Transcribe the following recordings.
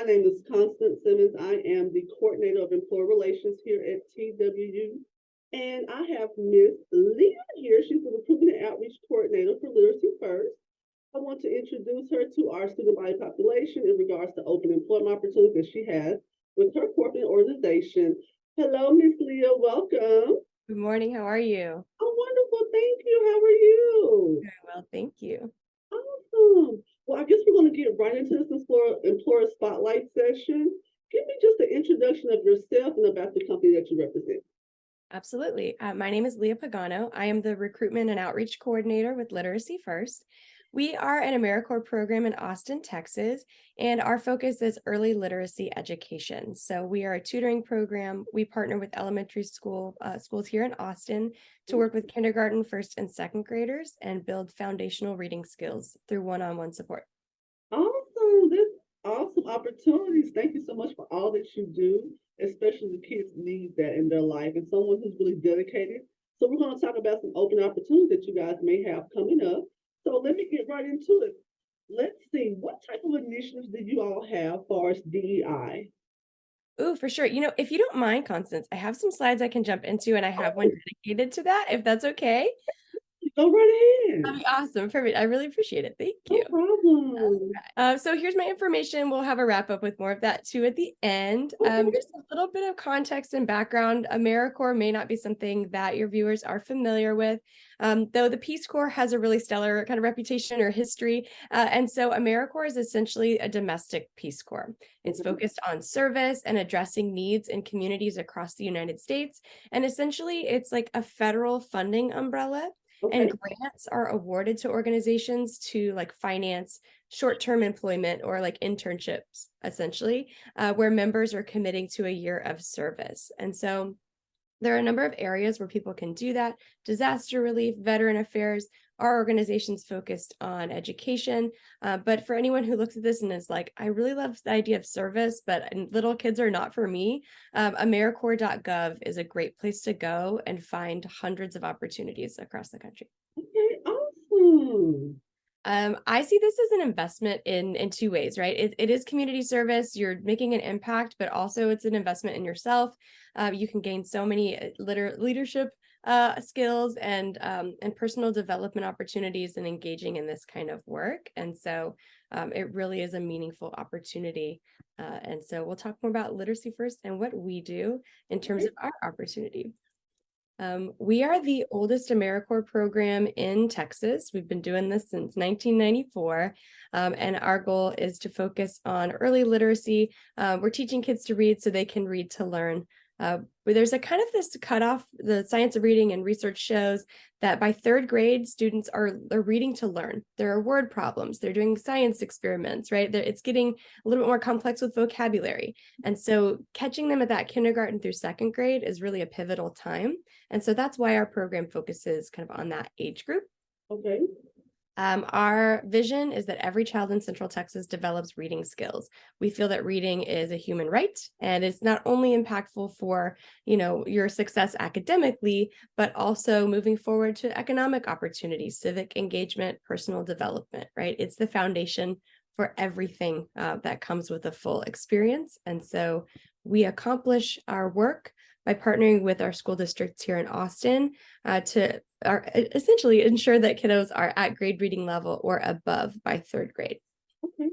name is Constance Simmons. I am the coordinator of employee relations here at TWU. And I have Miss Leah here. She's the recruitment and outreach coordinator for Literacy First. I want to introduce her to our student body population in regards to open employment opportunities that she has with her corporate organization. Hello, Miss Leah. Welcome. Good morning. How are you? Oh, wonderful. Thank you. How are you? Very well, thank you. Awesome. Well, I guess we're going to get right into this employer spotlight session. Give me just an introduction of yourself and about the company that you represent. Absolutely. My name is Leah Pagano. I am the recruitment and outreach coordinator with Literacy First. We are an AmeriCorps program in Austin, Texas, and our focus is early literacy education. So we are a tutoring program. We partner with elementary schools here in Austin to work with kindergarten, first, and second graders and build foundational reading skills through one-on-one support. Awesome. That's awesome opportunities. Thank you so much for all that you do, especially the kids need that in their life and someone who's really dedicated. So we're going to talk about some open opportunities that you guys may have coming up. So let me get right into it. Let's see, what type of initiatives do you all have for us DEI? Ooh, for sure. If you don't mind, Constance, I have some slides I can jump into, and I have one Oh, dedicated to that, if that's okay. go right ahead. That'd be awesome. Perfect. I really appreciate it. Thank No you. problem. So here's my information. We'll have a wrap up with more of that too at the end. Okay. Just a little bit of context and background. AmeriCorps may not be something that your viewers are familiar with, though the Peace Corps has a really stellar kind of reputation or history. And so AmeriCorps is essentially a domestic Peace Corps. It's focused on service and addressing needs in communities across the United States. And essentially, it's like a federal funding umbrella. Okay. And grants are awarded to organizations to like finance short-term employment or like internships, essentially, where members are committing to a year of service. And so there are a number of areas where people can do that: disaster relief, veteran affairs. Our organization's focused on education. But for anyone who looks at this and is like, I really love the idea of service, but little kids are not for me, AmeriCorps.gov is a great place to go and find hundreds of opportunities across the country. Okay. Awesome. I see this as an investment in two ways, right? It is community service. You're making an impact, but also it's an investment in yourself. You can gain so many leadership skills and personal development opportunities in engaging in this kind of work. And so it really is a meaningful opportunity. And so we'll talk more about Literacy First and what we do in terms Okay. of our opportunity. We are the oldest AmeriCorps program in Texas. We've been doing this since 1994, and our goal is to focus on early literacy. We're teaching kids to read so they can read to learn. But there's a kind of this cutoff. The science of reading and research shows that by third grade, students are reading to learn. There are word problems. They're doing science experiments, right? It's getting a little bit more complex with vocabulary. And so catching them at that kindergarten through second grade is really a pivotal time. And so that's why our program focuses kind of on that age group. Okay. Our vision is that every child in Central Texas develops reading skills. We feel that reading is a human right, and it's not only impactful for, your success academically, but also moving forward to economic opportunities, civic engagement, personal development, right? It's the foundation for everything that comes with a full experience. And so we accomplish our work by partnering with our school districts here in Austin to essentially ensure that kiddos are at grade reading level or above by third grade. Okay.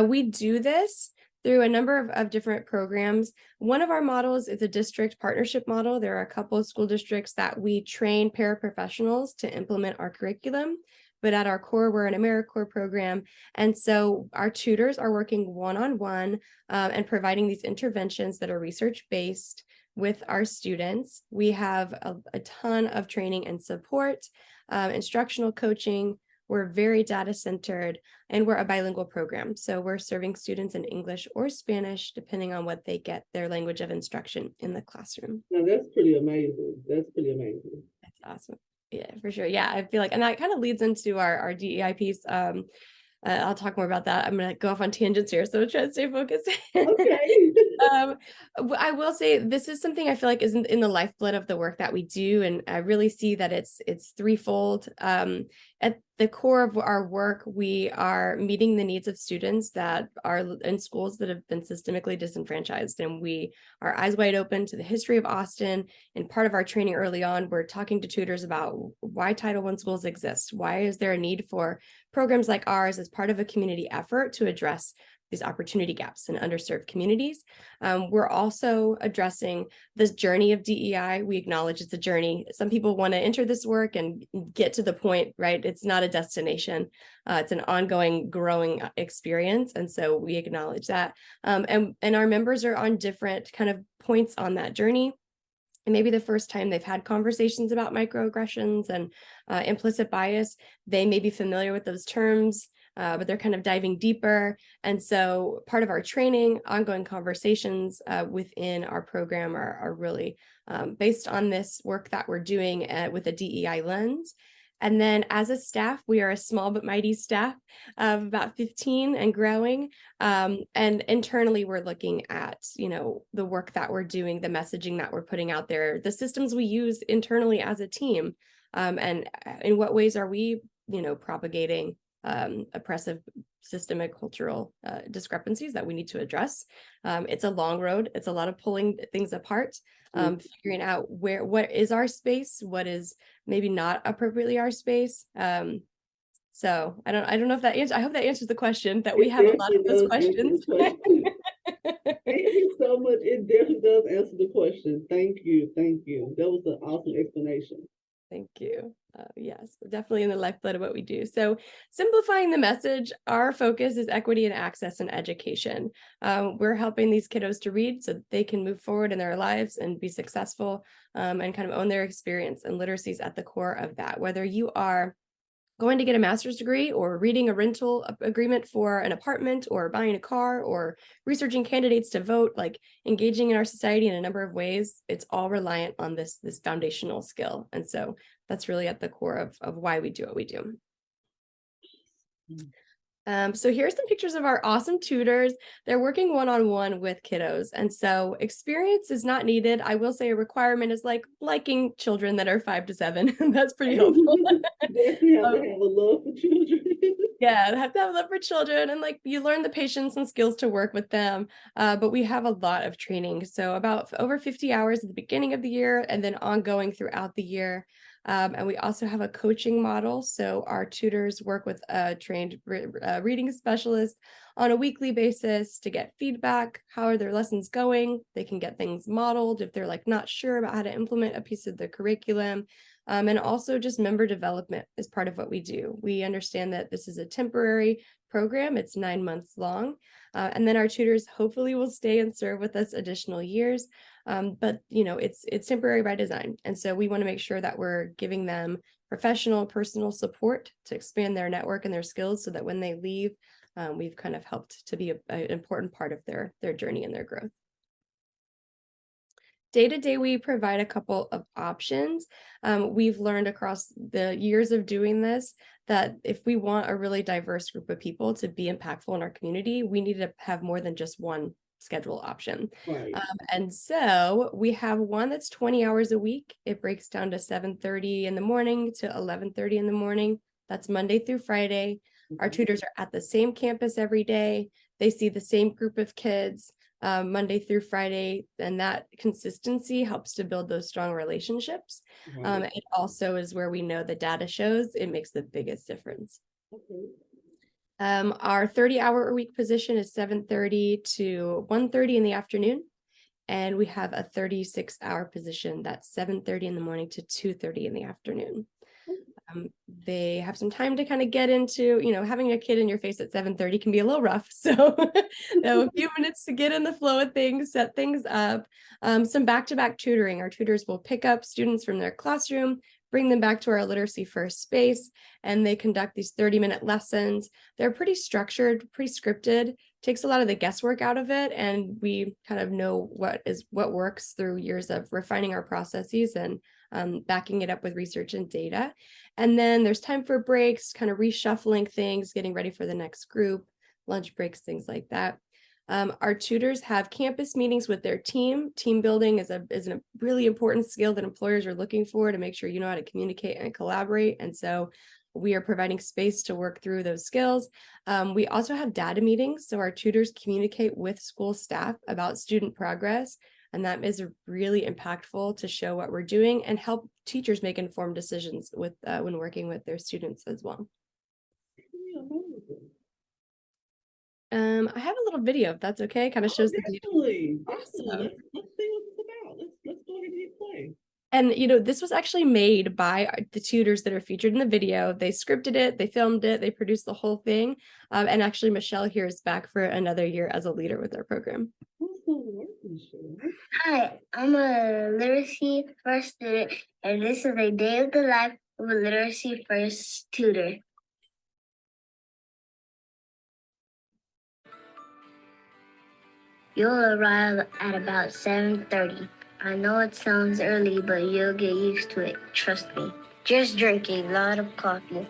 We do this through a number of different programs. One of our models is a district partnership model. There are a couple of school districts that we train paraprofessionals to implement our curriculum. But at our core, we're an AmeriCorps program. And so our tutors are working one-on-one and providing these interventions that are research-based with our students. We have a ton of training and support, instructional coaching. We're very data-centered, and we're a bilingual program. So we're serving students in English or Spanish, depending on what they get their language of instruction in the classroom. Now that's pretty amazing. That's pretty amazing. That's awesome. Yeah, for sure. Yeah, I feel like, and that kind of leads into our DEI piece. I'll talk more about that. I'm going to go off on tangents here, so try to stay focused. Okay. um, I will say this is something I feel like isn't in the lifeblood of the work that we do, and I really see that it's threefold. At the core of our work, we are meeting the needs of students that are in schools that have been systemically disenfranchised. And we are eyes wide open to the history of Austin. And part of our training early on, we're talking to tutors about why Title I schools exist. Why is there a need for programs like ours as part of a community effort to address these opportunity gaps in underserved communities? We're also addressing this journey of DEI. We acknowledge it's a journey. Some people want to enter this work and get to the point, right? It's not a destination. It's an ongoing, growing experience. And so we acknowledge that. And our members are on different kind of points on that journey. And maybe the first time they've had conversations about microaggressions and implicit bias, they may be familiar with those terms, but they're kind of diving deeper. And so part of our training, ongoing conversations within our program are really based on this work that we're doing with a DEI lens. And then as a staff, we are a small but mighty staff of about 15 and growing. And internally, we're looking at, the work that we're doing, the messaging that we're putting out there, the systems we use internally as a team, and in what ways are we, propagating oppressive systemic cultural discrepancies that we need to address. It's a long road. It's a lot of pulling things apart, figuring out what is our space, what is maybe not appropriately our space. So I don't know if that answers. I hope that answers the question. That we have a lot of those questions. Thank you so much. It definitely does answer the question. Thank you. That was an awesome explanation. Thank you. Yes, definitely in the lifeblood of what we do. So simplifying the message, our focus is equity and access and education. We're helping these kiddos to read so that they can move forward in their lives and be successful and kind of own their experience, and literacy is at the core of that. Whether you are going to get a master's degree or reading a rental agreement for an apartment or buying a car or researching candidates to vote, like engaging in our society in a number of ways, it's all reliant on this foundational skill. And so that's really at the core of why we do what we do. So here's some pictures of our awesome tutors. They're working one-on-one with kiddos. And so experience is not needed. I will say a requirement is like liking children that are 5 to 7. That's pretty helpful. Definitely have to have a love for children. Yeah, have to have love for children, and like you learn the patience and skills to work with them. But we have a lot of training. So about over 50 hours at the beginning of the year and then ongoing throughout the year. And we also have a coaching model. So our tutors work with a trained reading specialist on a weekly basis to get feedback. How are their lessons going? They can get things modeled if they're like not sure about how to implement a piece of the curriculum. And also just member development is part of what we do. We understand that this is a temporary program. It's 9 months long. And then our tutors hopefully will stay and serve with us additional years. But it's temporary by design. And so we want to make sure that we're giving them professional, personal support to expand their network and their skills so that when they leave, we've kind of helped to be an important part of their journey and their growth. Day to day, we provide a couple of options. We've learned across the years of doing this that if we want a really diverse group of people to be impactful in our community, we need to have more than just one schedule option. Right. And so we have one that's 20 hours a week. It breaks down to 7:30 in the morning to 11:30 in the morning. That's Monday through Friday. Our tutors are at the same campus every day. They see the same group of kids Monday through Friday, and that consistency helps to build those strong relationships. Right. It also is where we know the data shows it makes the biggest difference. Okay. Our 30-hour-a-week position is 7:30 to 1:30 in the afternoon, and we have a 36-hour position that's 7:30 in the morning to 2:30 in the afternoon. They have some time to kind of get into, having a kid in your face at 7:30 can be a little rough. So a few minutes to get in the flow of things, set things up. Some back-to-back tutoring. Our tutors will pick up students from their classroom, bring them back to our Literacy First space, and they conduct these 30-minute lessons. They're pretty structured, pretty scripted, takes a lot of the guesswork out of it, and we kind of know what works through years of refining our processes and backing it up with research and data. And then there's time for breaks, kind of reshuffling things, getting ready for the next group, lunch breaks, things like that. Our tutors have campus meetings with their team. Team building is a really important skill that employers are looking for to make sure you know how to communicate and collaborate. And so we are providing space to work through those skills. We also have data meetings, so our tutors communicate with school staff about student progress, and that is really impactful to show what we're doing and help teachers make informed decisions with when working with their students as well. I have a little video, if that's okay. Kind of shows the Definitely. Awesome. Let's see what it's about. Let's go ahead and hit play. And this was actually made by the tutors that are featured in the video. They scripted it, they filmed it, they produced the whole thing. And actually, Michelle here is back for another year as a leader with our program. Hi, I'm a Literacy First student, and this is a day of the life of a Literacy First tutor. You'll arrive at about 7:30. I know it sounds early, but you'll get used to it. Trust me. Just drink a lot of coffee.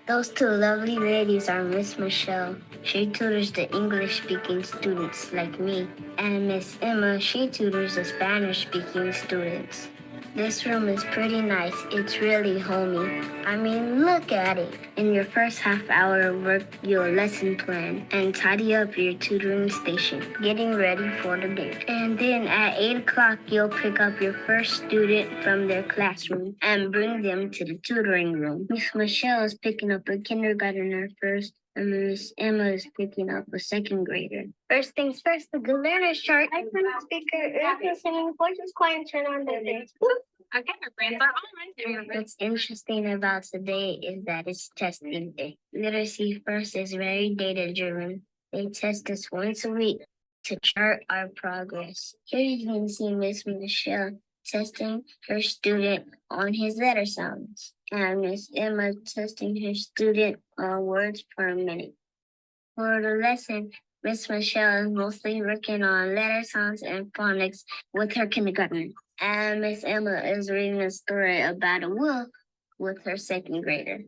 Those two lovely ladies are Miss Michelle. She tutors the English-speaking students like me. And Miss Emma, she tutors the Spanish-speaking students. This room is pretty nice. It's really homey. I mean, look at it. In your first half hour, work your lesson plan and tidy up your tutoring station, getting ready for the day. And then at 8 o'clock, you'll pick up your first student from their classroom and bring them to the tutoring room. Miss Michelle is picking up a kindergartner first, and Miss Emma is picking up a second grader. First things first, the good learners chart. I turn on speaker, is listening, voice is quiet, turn on the things. Okay, our friends are on right there. What's interesting about today is that it's testing day. Literacy First is very data driven. They test us once a week to chart our progress. Here you can see Miss Michelle testing her student on his letter sounds, and Miss Emma testing her student on words per minute. For the lesson, Miss Michelle is mostly working on letter sounds and phonics with her kindergartner, and Miss Emma is reading a story about a wolf with her second grader.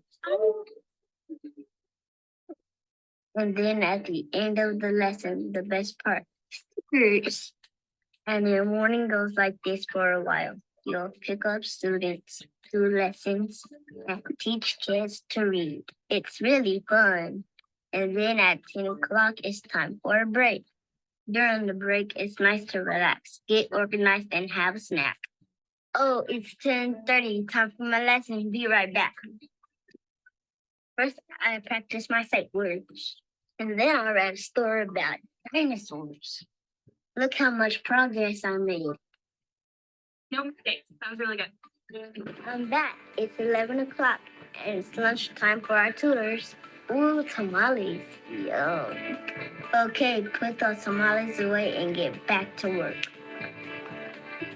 And then at the end of the lesson, the best part, stickers. And your morning goes like this for a while. You'll pick up students, do lessons, and teach kids to read. It's really fun. And then at 10 o'clock, it's time for a break. During the break, it's nice to relax, get organized, and have a snack. Oh, it's 10:30, time for my lesson. Be right back. First, I practice my sight words, and then I write a story about dinosaurs. Look how much progress I made. No mistakes. Sounds really good. I'm back. It's 11 o'clock, and it's lunchtime for our tutors. Ooh, tamales. Yum. Okay, put those tamales away and get back to work.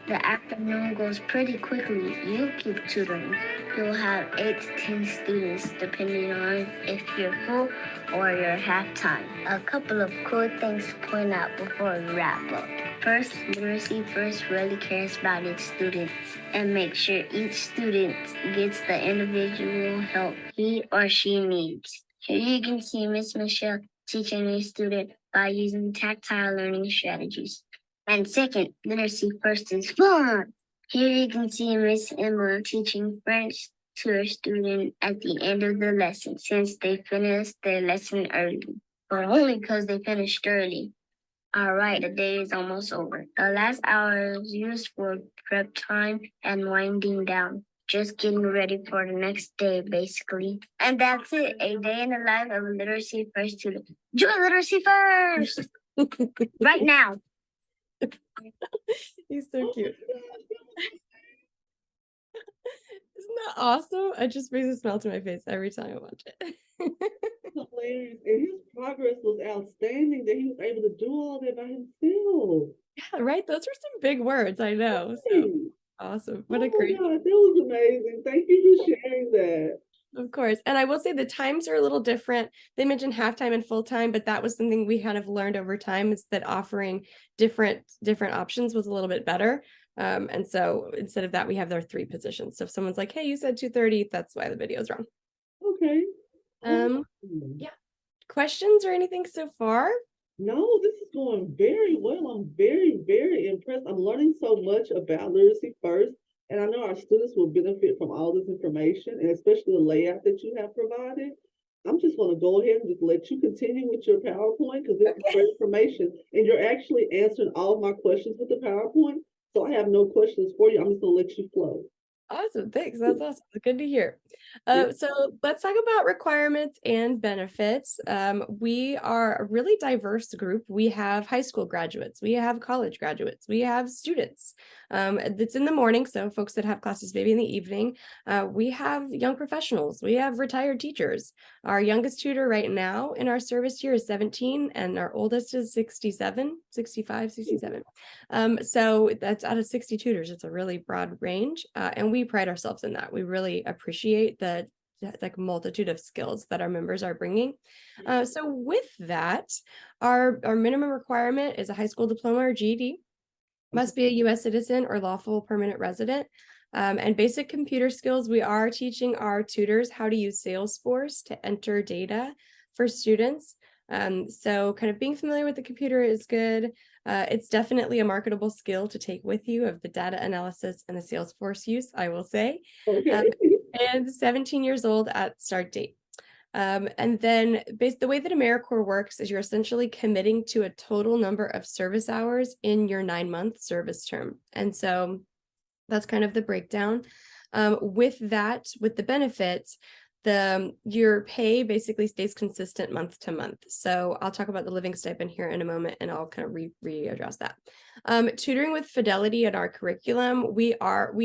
The afternoon goes pretty quickly. You keep tutoring. You'll have 8 to 10 students, depending on if you're full or you're half-time. A couple of cool things to point out before we wrap up. First, Literacy First really cares about its students and makes sure each student gets the individual help he or she needs. Here you can see Miss Michelle teaching a student by using tactile learning strategies. And second, Literacy First is fun. Here you can see Miss Emma teaching French to her student at the end of the lesson, since they finished their lesson early, but only because they finished early. All right, the day is almost over. The last hour is used for prep time and winding down. Just getting ready for the next day, basically. And that's it, a day in the life of a Literacy First student. Join Literacy First! Right now. He's so cute. Isn't that awesome? It just brings a smile to my face every time I watch it. Hilarious. And his progress was outstanding that he was able to do all that by himself. Yeah, right. Those are some big words, I know. So Hey. awesome. Oh What my a great, God, that was amazing. Thank you for sharing that. of course. And I will say the times are a little different. They mentioned halftime and full time, but that was something we kind of learned over time, is that offering different options was a little bit better. And so instead of that, we have their 3 positions. So if someone's like, hey, you said 2:30, that's why the video is wrong. Okay. Yeah. Questions or anything so far? No, this is going very well. I'm very, very impressed. I'm learning so much about Literacy First. And I know our students will benefit from all this information and especially the layout that you have provided. I'm just gonna go ahead and just let you continue with your PowerPoint because this is great information. And you're actually answering all of my questions with the PowerPoint. So I have no questions for you. I'm just gonna let you flow. Awesome. Thanks. That's awesome. Good to hear. Yeah. So let's talk about requirements and benefits. We are a really diverse group. We have high school graduates, we have college graduates, we have students. It's in the morning, so folks that have classes maybe in the evening. We have young professionals, we have retired teachers. Our youngest tutor right now in our service year is 17, and our oldest is 67, 65, 67. So that's out of 60 tutors. It's a really broad range, and we pride ourselves in that. We really appreciate the like multitude of skills that our members are bringing. So with that, our minimum requirement is a high school diploma or GED, must be a U.S. citizen or lawful permanent resident. And basic computer skills, we are teaching our tutors how to use Salesforce to enter data for students. So kind of being familiar with the computer is good. It's definitely a marketable skill to take with you of the data analysis and the Salesforce use, I will say. Okay. And 17 years old at start date. And then the way that AmeriCorps works is you're essentially committing to a total number of service hours in your 9-month service term. And so that's kind of the breakdown. With the benefits, your pay basically stays consistent month to month. So I'll talk about the living stipend here in a moment, and I'll kind of readdress that. Tutoring with fidelity in our curriculum, we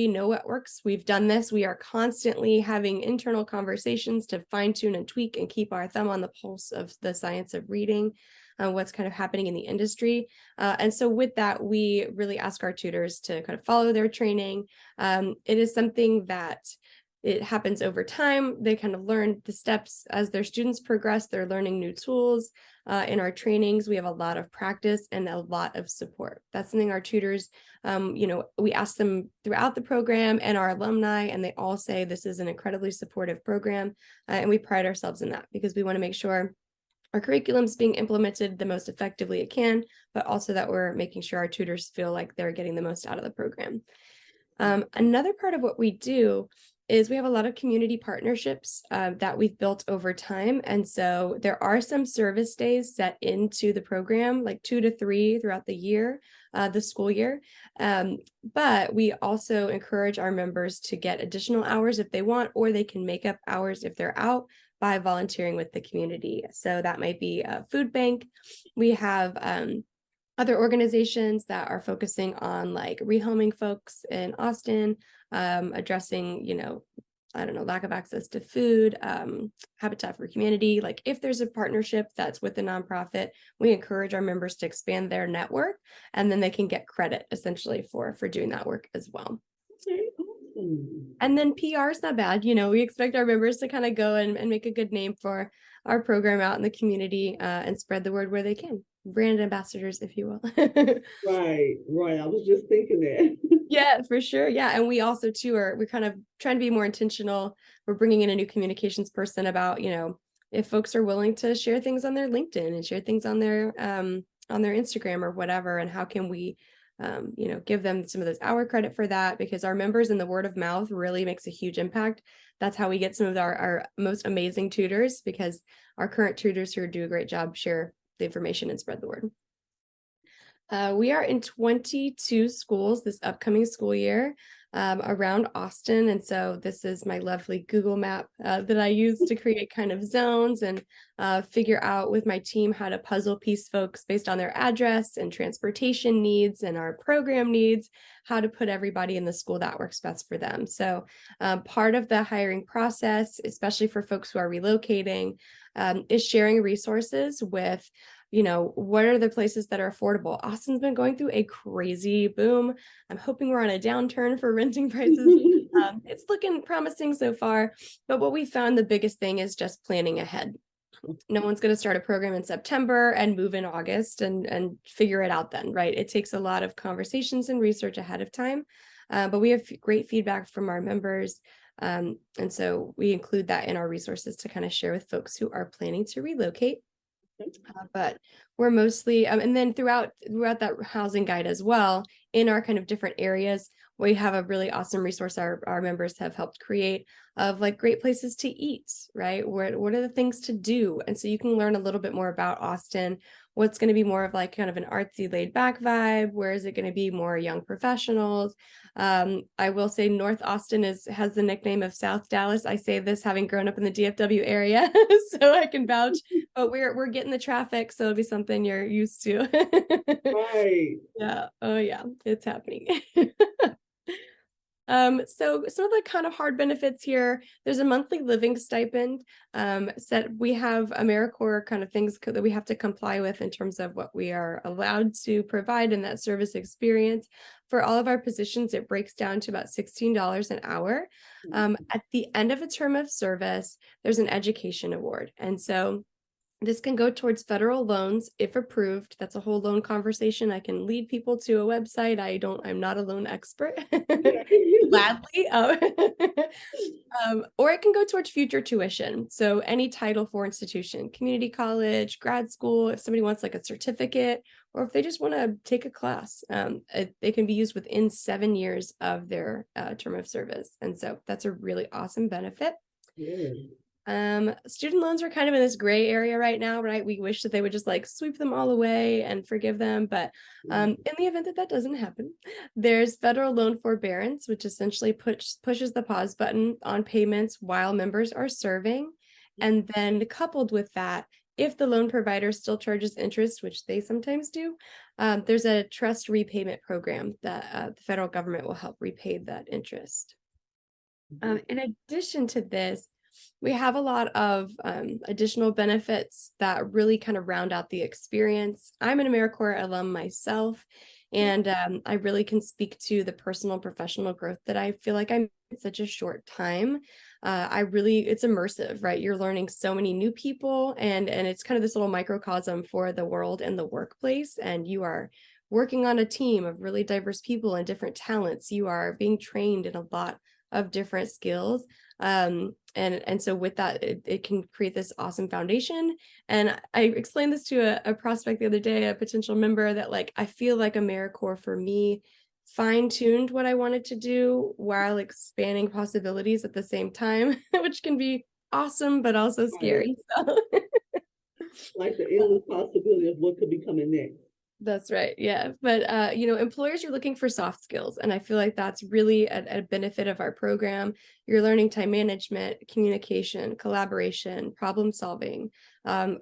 know what works. We've done this. We are constantly having internal conversations to fine tune and tweak and keep our thumb on the pulse of the science of reading. What's kind of happening in the industry. And so with that, we really ask our tutors to kind of follow their training. It is something that it happens over time. They kind of learn the steps as their students progress. They're learning new tools. In our trainings, we have a lot of practice and a lot of support. That's something our tutors, we ask them throughout the program and our alumni, and they all say this is an incredibly supportive program. And we pride ourselves in that because we want to make sure our curriculum is being implemented the most effectively it can, but also that we're making sure our tutors feel like they're getting the most out of the program. Another part of what we do is we have a lot of community partnerships that we've built over time. And so there are some service days set into the program, like 2 to 3 throughout the year, the school year. But we also encourage our members to get additional hours if they want, or they can make up hours if they're out by volunteering with the community. So that might be a food bank. We have other organizations that are focusing on like rehoming folks in Austin, addressing, lack of access to food, Habitat for Humanity. Like if there's a partnership that's with a nonprofit, we encourage our members to expand their network, and then they can get credit essentially for doing that work as well. Okay, awesome. And then PR is not bad. We expect our members to kind of go and make a good name for our program out in the community and spread the word where they can. Brand ambassadors, if you will. Right. I was just thinking that. Yeah, for sure. Yeah. And we also too we're kind of trying to be more intentional. We're bringing in a new communications person about, if folks are willing to share things on their LinkedIn and share things on their Instagram or whatever, and how can we give them some of those hour credit for that, because our members and the word of mouth really makes a huge impact. That's how we get some of our most amazing tutors, because our current tutors who do a great job share the information and spread the word. We are in 22 schools this upcoming school year around Austin. And so this is my lovely Google map that I use to create kind of zones and figure out with my team how to puzzle piece folks based on their address and transportation needs and our program needs, how to put everybody in the school that works best for them. So part of the hiring process, especially for folks who are relocating, is sharing resources with what are the places that are affordable? Austin's been going through a crazy boom. I'm hoping we're on a downturn for renting prices. It's looking promising so far, but what we found the biggest thing is just planning ahead. No one's going to start a program in September and move in August and figure it out then, right? It takes a lot of conversations and research ahead of time, but we have great feedback from our members. And so we include that in our resources to kind of share with folks who are planning to relocate. But we're mostly, and then throughout that housing guide as well, in our kind of different areas, we have a really awesome resource our members have helped create of like great places to eat, right? What are the things to do? And so you can learn a little bit more about Austin, what's going to be more of like kind of an artsy laid back vibe, where is it going to be more young professionals? I will say North Austin has the nickname of South Dallas. I say this having grown up in the DFW area, so I can vouch, but we're getting the traffic, so it'll be something you're used to. Right. Yeah. Oh yeah, it's happening. So some of the kind of hard benefits here, there's a monthly living stipend. We have AmeriCorps kind of things that we have to comply with in terms of what we are allowed to provide in that service experience. For all of our positions, it breaks down to about $16 an hour. At the end of a term of service, there's an education award. And so this can go towards federal loans if approved. That's a whole loan conversation. I can lead people to a website. I'm not a loan expert. Gladly. Or it can go towards future tuition. So any Title IV institution, community college, grad school, if somebody wants like a certificate, or if they just want to take a class, they can be used within 7 years of their term of service. And so that's a really awesome benefit. Yeah. Student loans are kind of in this gray area right now, right? We wish that they would just like sweep them all away and forgive them, but in the event that doesn't happen, there's federal loan forbearance, which essentially pushes the pause button on payments while members are serving. And then coupled with that, if the loan provider still charges interest, which they sometimes do, there's a trust repayment program that the federal government will help repay that interest. In addition to this, we have a lot of additional benefits that really kind of round out the experience. I'm an AmeriCorps alum myself, and I really can speak to the personal and professional growth that I feel like I'm in such a short time. It's immersive, right? You're learning so many new people, and it's kind of this little microcosm for the world and the workplace, and you are working on a team of really diverse people and different talents. You are being trained in a lot of different skills. And so with that, it can create this awesome foundation. And I explained this to a prospect the other day, a potential member, that like, I feel like AmeriCorps for me fine-tuned what I wanted to do while expanding possibilities at the same time, which can be awesome, but also scary. So. Like the endless possibility of what could be coming next. That's right. Yeah. But, employers are looking for soft skills. And I feel like that's really a benefit of our program. You're learning time management, communication, collaboration, problem solving,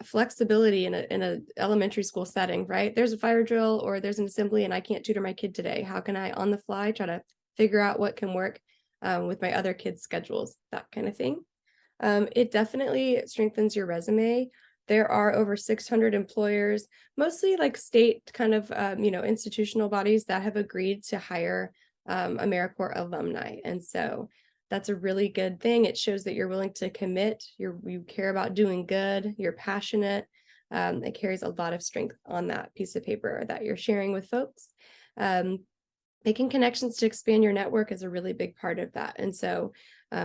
flexibility in a elementary school setting, right? There's a fire drill or there's an assembly and I can't tutor my kid today. How can I on the fly try to figure out what can work with my other kids' schedules, that kind of thing. It definitely strengthens your resume. There are over 600 employers, mostly like state kind of, institutional bodies that have agreed to hire AmeriCorps alumni. And so that's a really good thing. It shows that you're willing to commit, you care about doing good, you're passionate. It carries a lot of strength on that piece of paper that you're sharing with folks. Making connections to expand your network is a really big part of that. And so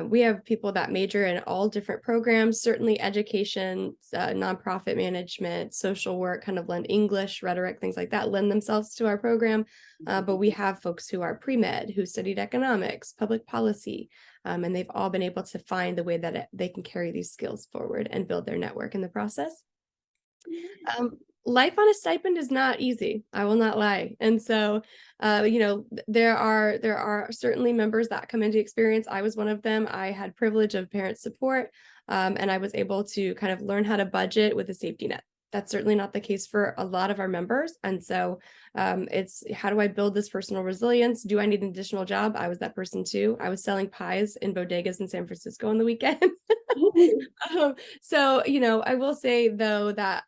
we have people that major in all different programs, certainly education, nonprofit management, social work, kind of lend English, rhetoric, things like that lend themselves to our program. But we have folks who are pre-med, who studied economics, public policy, and they've all been able to find the way that they can carry these skills forward and build their network in the process. Life on a stipend is not easy. I will not lie. And so, there are certainly members that come into experience. I was one of them. I had privilege of parent support, and I was able to kind of learn how to budget with a safety net. That's certainly not the case for a lot of our members. And so it's how do I build this personal resilience? Do I need an additional job? I was that person too. I was selling pies in bodegas in San Francisco on the weekend. So, I will say though that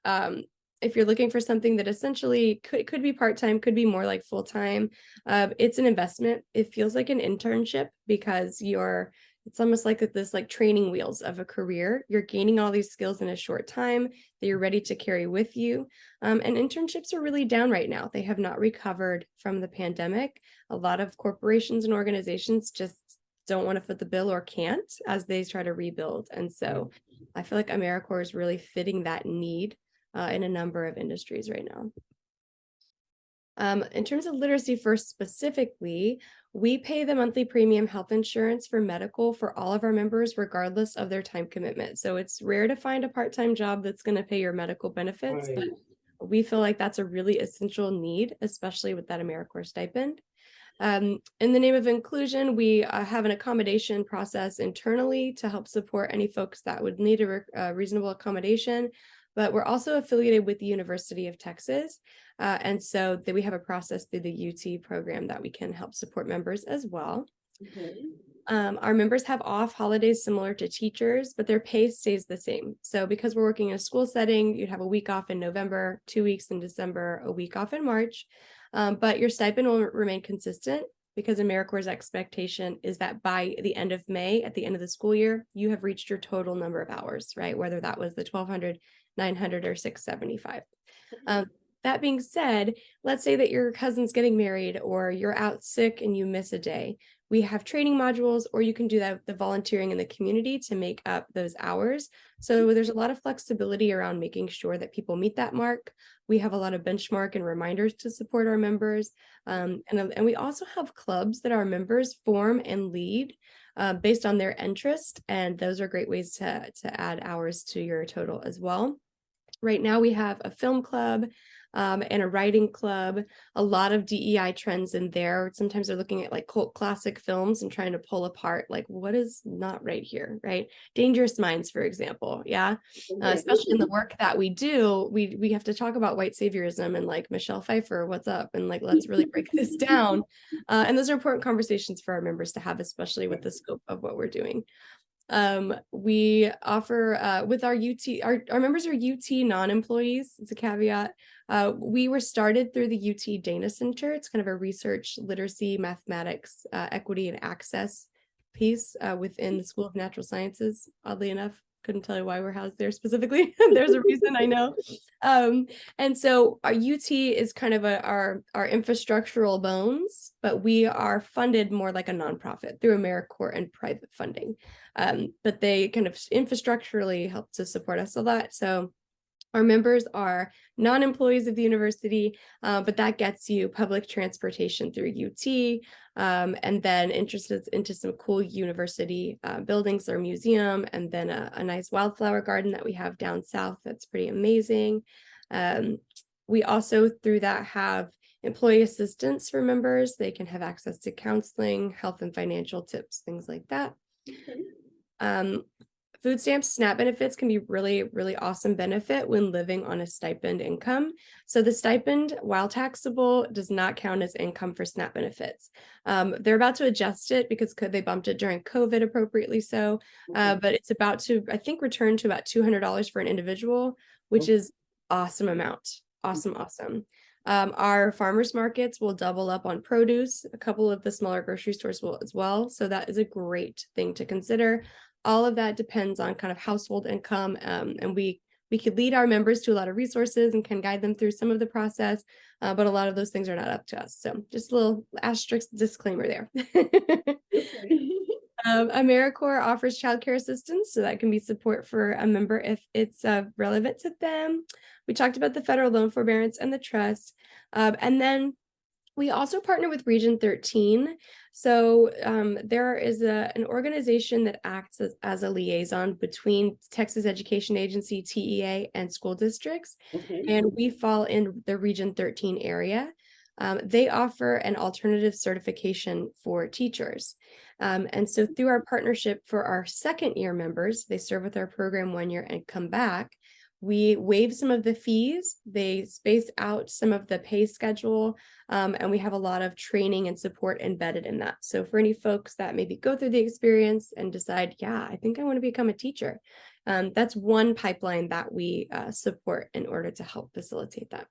if you're looking for something that essentially could be part-time, could be more like full-time, it's an investment. It feels like an internship because it's almost like this like training wheels of a career. You're gaining all these skills in a short time that you're ready to carry with you. And internships are really down right now. They have not recovered from the pandemic. A lot of corporations and organizations just don't want to foot the bill or can't as they try to rebuild. And so I feel like AmeriCorps is really fitting that need in a number of industries right now. In terms of Literacy First specifically, we pay the monthly premium health insurance for medical for all of our members, regardless of their time commitment. So it's rare to find a part-time job that's going to pay your medical benefits, but we feel like that's a really essential need, especially with that AmeriCorps stipend. In the name of inclusion, we have an accommodation process internally to help support any folks that would need a reasonable accommodation, but we're also affiliated with the University of Texas. And so we have a process through the UT program that we can help support members as well. Okay. Our members have off holidays similar to teachers, but their pay stays the same. So because we're working in a school setting, you'd have a week off in November, 2 weeks in December, a week off in March, but your stipend will remain consistent because AmeriCorps' expectation is that by the end of May, at the end of the school year, you have reached your total number of hours, right? Whether that was the 1,200, 900, or 675. That being said, let's say that your cousin's getting married or you're out sick and you miss a day. We have training modules, or you can do that with the volunteering in the community to make up those hours. So there's a lot of flexibility around making sure that people meet that mark. We have a lot of benchmark and reminders to support our members. And we also have clubs that our members form and lead based on their interest. And those are great ways to add hours to your total as well. Right now we have a film club and a writing club, a lot of DEI trends in there. Sometimes they're looking at like cult classic films and trying to pull apart like what is not right here, right? Dangerous Minds, for example. Yeah. Especially in the work that we do, we have to talk about white saviorism and like Michelle Pfeiffer, what's up? And like, let's really break this down. And those are important conversations for our members to have, especially with the scope of what we're doing. We offer with our UT, our members are UT non-employees. It's a caveat. We were started through the UT Dana Center. It's kind of a research, literacy, mathematics, equity, and access piece within the School of Natural Sciences. Oddly enough, couldn't tell you why we're housed there specifically. There's a reason, I know. And so our UT is kind of our infrastructural bones, but we are funded more like a nonprofit through AmeriCorps and private funding. But they kind of infrastructurally help to support us a lot. So our members are non-employees of the university, but that gets you public transportation through UT, and then interested into some cool university buildings or museum, and then a nice wildflower garden that we have down south that's pretty amazing. We also, through that, have employee assistance for members. They can have access to counseling, health and financial tips, things like that. Food stamps, SNAP benefits can be really, really awesome benefit when living on a stipend income. So the stipend, while taxable, does not count as income for SNAP benefits. They're about to adjust it because they bumped it during COVID appropriately so, but it's about to, I think, return to about $200 for an individual, which is awesome amount. Awesome. Our farmers markets will double up on produce. A couple of the smaller grocery stores will as well. So that is a great thing to consider. All of that depends on kind of household income, and we could lead our members to a lot of resources and can guide them through some of the process, but a lot of those things are not up to us. So just a little asterisk disclaimer there. AmeriCorps offers childcare assistance, so that can be support for a member if it's relevant to them. We talked about the federal loan forbearance and the trust, and then we also partner with Region 13. So there is an organization that acts as a liaison between Texas Education Agency, TEA, and school districts. And we fall in the Region 13 area. They offer an alternative certification for teachers. And so through our partnership for our second year members, they serve with our program 1 year and come back. We waive some of the fees, they space out some of the pay schedule, and we have a lot of training and support embedded in that. So for any folks that maybe go through the experience and decide, yeah, I think I want to become a teacher, that's one pipeline that we support in order to help facilitate that.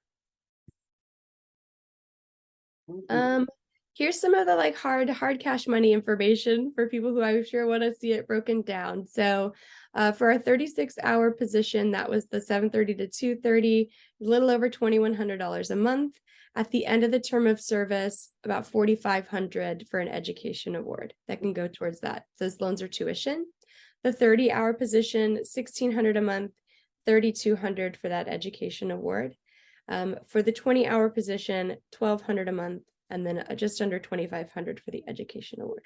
Here's some of the like hard cash money information for people who I'm sure want to see it broken down. So for our 36-hour position, that was the 7:30 to 2:30, a little over $2,100 a month. At the end of the term of service, about $4,500 for an education award that can go towards that. Those loans are tuition. The 30-hour position, $1,600 a month. $3,200 for that education award. For the 20-hour position, $1,200 a month, and then just under $2,500 for the education award.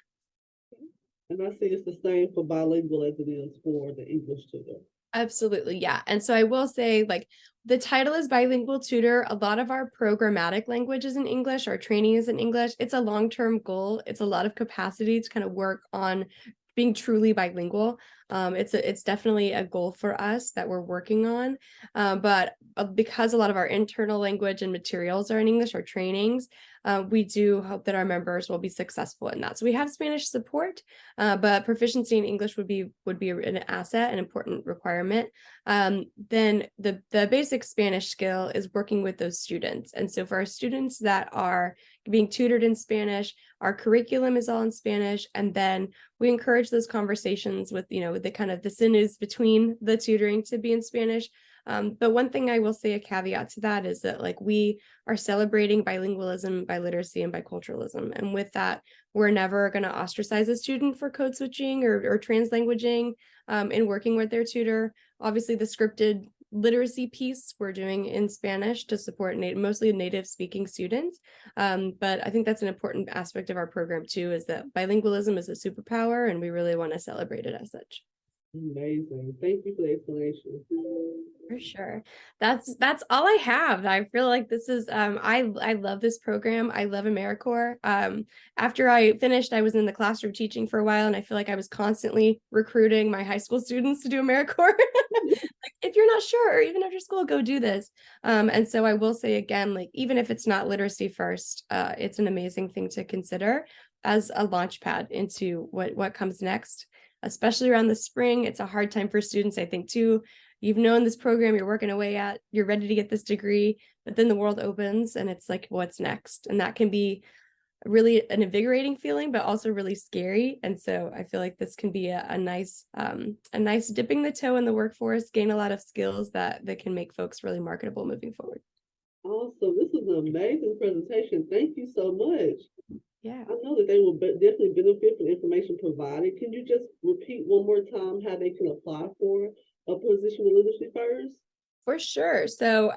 And I see it's the same for bilingual as it is for the English tutor. Absolutely, yeah. And so I will say, like, the title is bilingual tutor. A lot of our programmatic language is in English, our training is in English. It's a long-term goal. It's a lot of capacity to kind of work on being truly bilingual. It's definitely a goal for us that we're working on. But because a lot of our internal language and materials are in English, our trainings, we do hope that our members will be successful in that. So we have Spanish support, but proficiency in English would be an asset, an important requirement. Then the basic Spanish skill is working with those students. And so for our students that are being tutored in Spanish, our curriculum is all in Spanish, and then we encourage those conversations with, the kind of the sinews between the tutoring to be in Spanish. But one thing I will say, a caveat to that, is that, like, we are celebrating bilingualism, biliteracy, and biculturalism. And with that, we're never going to ostracize a student for code switching or translanguaging in working with their tutor. Obviously, the scripted literacy piece we're doing in Spanish to support mostly native speaking students. But I think that's an important aspect of our program too, is that bilingualism is a superpower, and we really want to celebrate it as such. Amazing. Thank you for the explanation. For sure. That's all I have. I feel like this is I love this program. I love AmeriCorps. After I finished, I was in the classroom teaching for a while, and I feel like I was constantly recruiting my high school students to do AmeriCorps. Like, if you're not sure, or even after school, go do this. And so I will say again, like, even if it's not literacy first, it's an amazing thing to consider as a launch pad into what comes next. Especially around the spring, it's a hard time for students, I think, too. You've known this program, you're working away at, you're ready to get this degree, but then the world opens and it's like, what's next? And that can be really an invigorating feeling, but also really scary. And so I feel like this can be a nice dipping the toe in the workforce, gain a lot of skills that can make folks really marketable moving forward. Awesome. This is an amazing presentation. Thank you so much. Yeah. I know that they will definitely benefit from the information provided. Can you just repeat one more time how they can apply for a position with Literacy First? For sure. So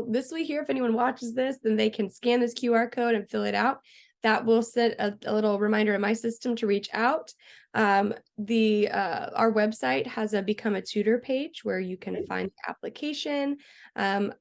this week here, if anyone watches this, then they can scan this QR code and fill it out. That will set a little reminder in my system to reach out. Our website has a Become a Tutor page where you can find the application.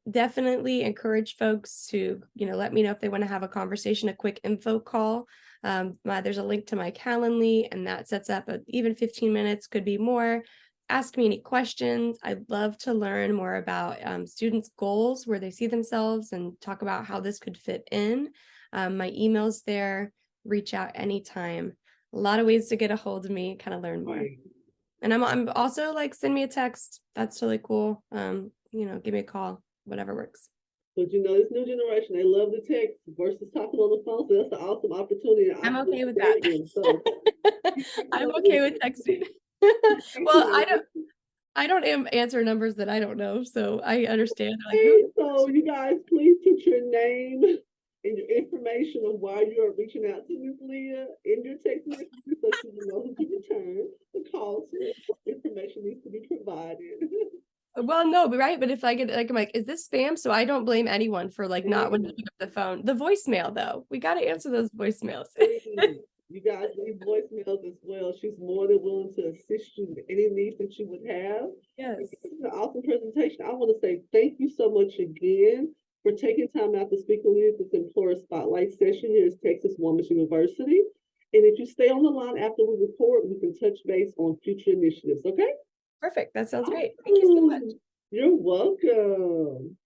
Definitely encourage folks to, let me know if they want to have a conversation, a quick info call. There's a link to my Calendly, and that sets up even 15 minutes, could be more. Ask me any questions. I'd love to learn more about students' goals, where they see themselves, and talk about how this could fit in. My email's there. Reach out anytime. A lot of ways to get a hold of me, kind of learn more. Right. And I'm also like, send me a text. That's really cool. Give me a call, whatever works. But this new generation, they love the text versus talking on the phone. So that's an awesome opportunity. I'm okay with that. I'm okay with texting. Well, I don't answer numbers that I don't know, so I understand. Okay, so you guys, please put your name and your information of why you are reaching out to Ms. Leah in your text message, so she will know who to return the call to. Information needs to be provided. Well, no, right. But if I get I'm like, is this spam? So I don't blame anyone for not wanting to pick up the phone. The voicemail, though, we got to answer those voicemails. You guys leave voicemails as well. She's more than willing to assist you with any needs that you would have. Yes. This is an awesome presentation. I want to say thank you so much again for taking time out to speak with me at this Employer Spotlight session here at Texas Women's University. And if you stay on the line after we record, we can touch base on future initiatives, okay? Perfect. That sounds great. Thank you so much. You're welcome.